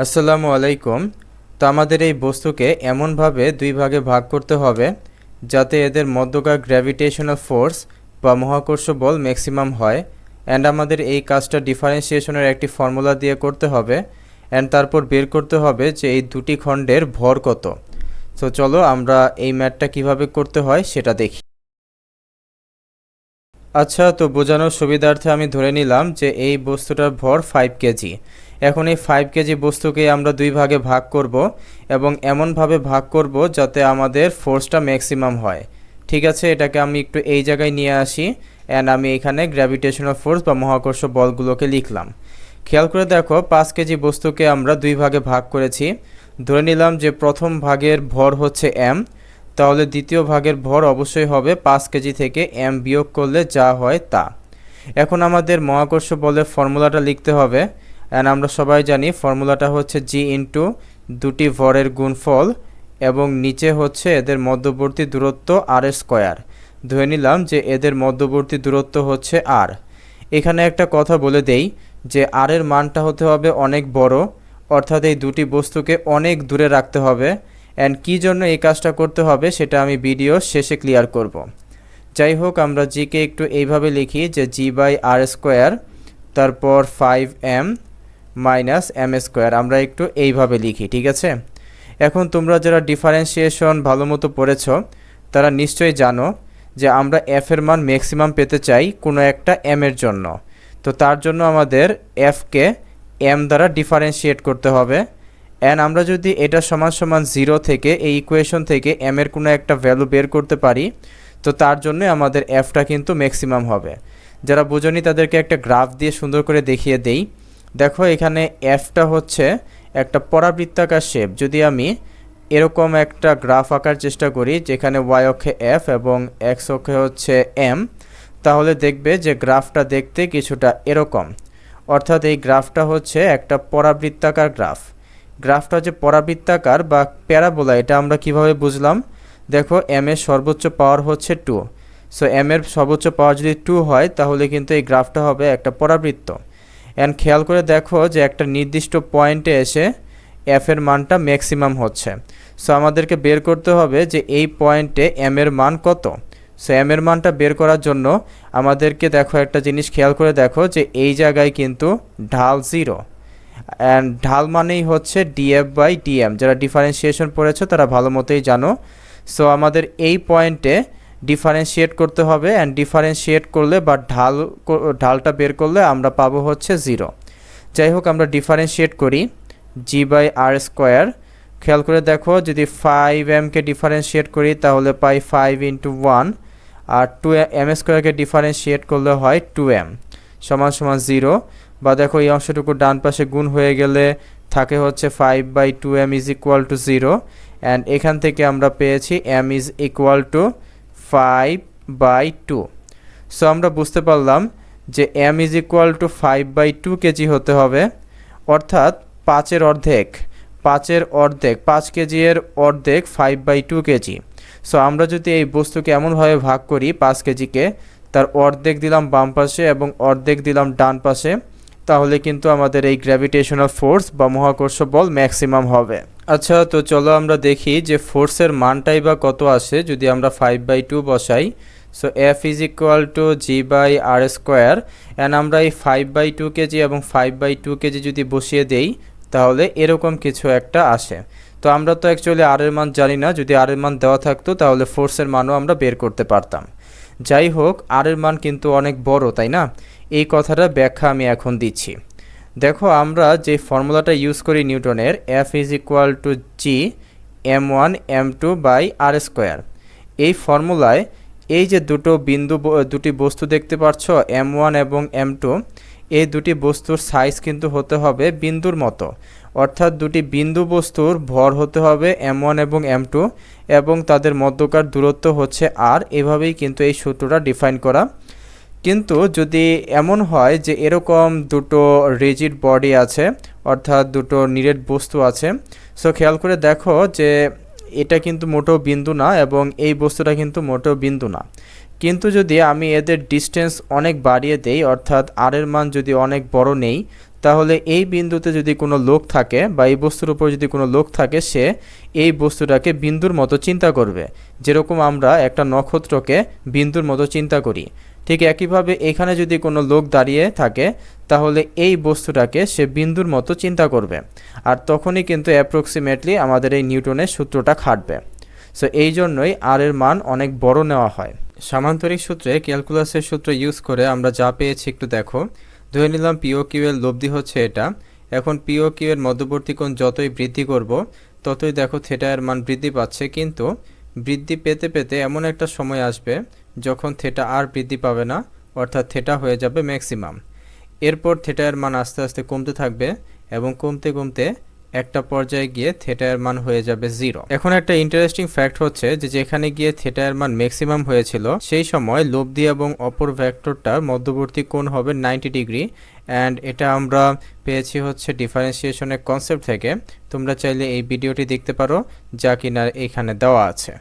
আসসালামু আলাইকুম। তো আমাদের এই বস্তুকে এমনভাবে দুই ভাগে ভাগ করতে হবে যাতে এদের মধ্যকার গ্র্যাভিটেশনাল ফোর্স বা মহাকর্ষ বল ম্যাক্সিমাম হয়। অ্যান্ড আমাদের এই কাজটা ডিফারেন্সিয়েশনের একটি ফর্মুলা দিয়ে করতে হবে। অ্যান্ড তারপর বের করতে হবে যে এই দুটি খণ্ডের ভর কত। তো চলো আমরা এই ম্যাথটা কিভাবে করতে হয় সেটা দেখি। আচ্ছা, তো বোঝানোর সুবিধার্থে আমি ধরে নিলাম যে এই বস্তুটার ভর 5 কেজি। এখন এই 5 কেজি বস্তুকে আমরা দুই ভাগে ভাগ করব এবং এমনভাবে ভাগ করব যাতে আমাদের ফোর্সটা ম্যাক্সিমাম হয়। ঠিক আছে, এটাকে আমি একটু এই জায়গায় নিয়ে আসি অ্যান্ড আমি এখানে গ্র্যাভিটেশনাল ফোর্স বা মহাকর্ষ বলগুলোকে লিখলাম। খেয়াল করে দেখো, 5 কেজি বস্তুকে আমরা দুই ভাগে ভাগ করেছি। ধরে নিলাম যে প্রথম ভাগের ভর হচ্ছে এম, তাহলে দ্বিতীয় ভাগের ভর অবশ্যই হবে 5 কেজি থেকে এম বিয়োগ করলে যা হয় তা। এখন আমাদের মহাকর্ষ বলের ফর্মুলাটা লিখতে হবে। অ্যান্ড আমরা সবাই জানি ফর্মুলাটা হচ্ছে জি ইন্টু দুটি ভরের গুণফল এবং নিচে হচ্ছে এদের মধ্যবর্তী দূরত্ব আর স্কোয়ার। ধরে নিলাম যে এদের মধ্যবর্তী দূরত্ব হচ্ছে আর। এখানে একটা কথা বলে দেই যে আর এর মানটা হতে হবে অনেক বড়, অর্থাৎ এই দুটি বস্তুকে অনেক দূরে রাখতে হবে। অ্যান্ড কী জন্য এই কাজটা করতে হবে সেটা আমি ভিডিও শেষে ক্লিয়ার করব। যাই হোক, আমরা জিকে একটু এইভাবে লিখি যে জি বাই আর স্কোয়ার তারপর 5m মাইনাস এম স্কোয়ার, আমরা একটু এইভাবে লিখি। ঠিক আছে, এখন তোমরা যারা ডিফারেন্সিয়েশন ভালো মতো পড়েছ তারা নিশ্চয়ই জানো যে আমরা এফ এর মান ম্যাক্সিমাম পেতে চাই কোনো একটা এম এর জন্য। তো তার জন্য আমাদের এফকে এম দ্বারা ডিফারেন্সিয়েট করতে হবে। অ্যান্ড আমরা যদি এটা সমান সমান 0 থেকে এই ইকুয়েশন থেকে এম এর কোনো একটা ভ্যালু বের করতে পারি, তো তার জন্য আমাদের এফটা কিন্তু ম্যাক্সিমাম হবে। যারা বোঝেনি তাদেরকে একটা গ্রাফ দিয়ে সুন্দর করে দেখিয়ে দেই। দেখো, এখানে এফটা হচ্ছে একটা পরাবৃত্তাকার শেপ। যদি আমি এরকম একটা গ্রাফ আঁকার চেষ্টা করি যেখানে ওয়াই অক্ষে এফ এবং এক্স অক্ষে হচ্ছে এম, তাহলে দেখবে যে গ্রাফটা দেখতে কিছুটা এরকম। অর্থাৎ এই গ্রাফটা হচ্ছে একটা পরাবৃত্তাকার গ্রাফ। গ্রাফটা যে পরাবৃত্তাকার বা প্যারাবোলা, এটা আমরা কিভাবে বুঝলাম? দেখো, এম এর সর্বোচ্চ পাওয়ার হচ্ছে 2। সো এম এর সর্বোচ্চ পাওয়ার যদি 2 হয় তাহলে কিন্তু এই গ্রাফটা হবে একটা পরাবৃত্ত। অ্যান্ড খেয়াল করে দেখো যে একটা নির্দিষ্ট পয়েন্টে এসে এফ এর মানটা ম্যাক্সিমাম হচ্ছে। সো আমাদেরকে বের করতে হবে যে এই পয়েন্টে এম এর মান কত। সো এম এর মানটা বের করার জন্য আমাদেরকে দেখো একটা জিনিস খেয়াল করে দেখো যে এই জায়গায় কিন্তু ঢাল 0। অ্যান্ড ঢাল মানেই হচ্ছে ডিএফ বাই ডিএম। যারা ডিফারেন্সিয়েশন পড়েছো তারা ভালো মতোই জানো। সো আমাদের এই পয়েন্টে ডিফারেন্সিয়েট করতে হবে। অ্যান্ড ডিফারেন্সিয়েট করলে বা ঢালটা বের করলে আমরা পাবো হচ্ছে 0। যাই হোক, আমরা ডিফারেন্সিয়েট করি জি বাই আর স্কোয়ার। খেয়াল করে দেখো, যদি 5mকে ডিফারেন্সিয়েট করি তাহলে পাই 5 ইন্টু 1, আর 2m স্কোয়ারকে ডিফারেন্সিয়েট করলে হয় 2m সমান সমান 0। বা দেখো, এই অংশটুকু ডান পাশে গুণ হয়ে গেলে থাকে হচ্ছে 5 by 2m is equal to 0। And এখান থেকে আমরা পেয়েছি m is equal to 5 by 2। So আমরা বুঝতে পারলাম যে m is equal to 5 by 2 kg হতে হবে, অর্থাৎ 5 কেজি এর অর্ধেক 5 বাই 2 কেজি। সো আমরা যদি এই বস্তুকে এমনভাবে ভাগ করি, 5 কেজিকে তার অর্ধেক দিলাম বাম পাশে এবং অর্ধেক দিলাম ডান পাশে, তাহলে কিন্তু আমাদের এই গ্র্যাভিটেশনাল ফোর্স বা মহাকর্ষ বল ম্যাক্সিমাম হবে। আচ্ছা, তো চলো আমরা দেখি যে ফোর্সের মানটাই বা কত আসে যদি আমরা 5 বাই 2 বসাই। So F is equal to G by R square. And আমরা এই 5 বাই 2 কেজি এবং 5 বাই 2 কেজি যদি বসিয়ে দেই তাহলে এরকম কিছু একটা আসে। তো আমরা তো অ্যাকচুয়ালি আর এর মান জানি না। যদি আর এর মান দেওয়া থাকতো তাহলে ফোর্সের মানও আমরা বের করতে পারতাম। যাই হোক, আর এর মান কিন্তু অনেক বড়, তাই না? এই কথাটা ব্যাখ্যা আমি এখন দিচ্ছি। দেখো, আমরা যে ফর্মুলাটা ইউজ করি নিউটনের, F is equal to G m1 m2 by R square. এই ফর্মুলায় এই যে দুটি বস্তু দেখতে পাচ্ছ, m1 এবং m2, এই দুটি বস্তুর সাইজ কিন্তু হতে হবে বিন্দুর মতো। অর্থাৎ দুটি বিন্দু বস্তুর ভর হতে হবে m1 এবং m2 এবং তাদের মধ্যকার দূরত্ব হচ্ছে r। এভাবেই কিন্তু এই সূত্রটা ডিফাইন করা। কিন্তু যদি এমন হয় যে এরকম দুটো রিজিড বডি আছে, অর্থাৎ দুটো নিরেট বস্তু আছে, সো খেয়াল করে দেখো যে এটা কিন্তু মোটেও বিন্দু না এবং এই বস্তুটা কিন্তু মোটেও বিন্দু না। কিন্তু যদি আমি এদের ডিস্টেন্স অনেক বাড়িয়ে দেই, অর্থাৎ আর এর মান যদি অনেক বড় নেই, তাহলে এই বিন্দুতে যদি কোনো লোক থাকে বা এই বস্তুর উপর যদি কোনো লোক থাকে, সে এই বস্তুটাকে বিন্দুর মতো চিন্তা করবে, যেরকম আমরা একটা নক্ষত্রকে বিন্দুর মতো চিন্তা করি। ঠিক একইভাবে এখানে যদি কোনো লোক দাঁড়িয়ে থাকে, তাহলে এই বস্তুটাকে সে বিন্দুর মতো চিন্তা করবে, আর তখনই কিন্তু অ্যাপ্রক্সিমেটলি আমাদের এই নিউটনের সূত্রটা খাটবে। সো এই জন্যই আর এর মান অনেক বড় নেওয়া হয়। সামান্তরিক সূত্রে ক্যালকুলাসের সূত্র ইউজ করে আমরা যা পেয়েছি একটু দেখো। ধরে নিলাম পিও কিউ এর লব্ধি হচ্ছে এটা। এখন পিও কিউ এর মধ্যবর্তী কোণ যতই বৃদ্ধি করব, ততই দেখো থিটা এর মান বৃদ্ধি পাচ্ছে, কিন্তু বৃদ্ধি পেতে পেতে এমন একটা সময় আসবে যখন থিটা আর বৃদ্ধি পাবে না, অর্থাৎ থিটা হয়ে যাবে ম্যাক্সিমাম। এরপর থিটা এর মান আস্তে আস্তে কমতে থাকবে এবং কমতে কমতে একটা পর্যায়ে গিয়ে থিটা এর মান হয়ে যাবে 0। এখন একটা ইন্টারেস্টিং ফ্যাক্ট হচ্ছে যে যেখানে গিয়ে থিটা এর মান ম্যাক্সিমাম হয়েছিল, সেই সময় লব্ধি এবং অপর ভেক্টরটার মধ্যবর্তী কোণ হবে 90 ডিগ্রি, অ্যান্ড এটা আমরা পেয়েছি হচ্ছে ডিফারেন্সিয়েশনের কনসেপ্ট থেকে। তোমরা চাইলে এই ভিডিওটি দেখতে পারো, যা কিনা এখানে দেওয়া আছে।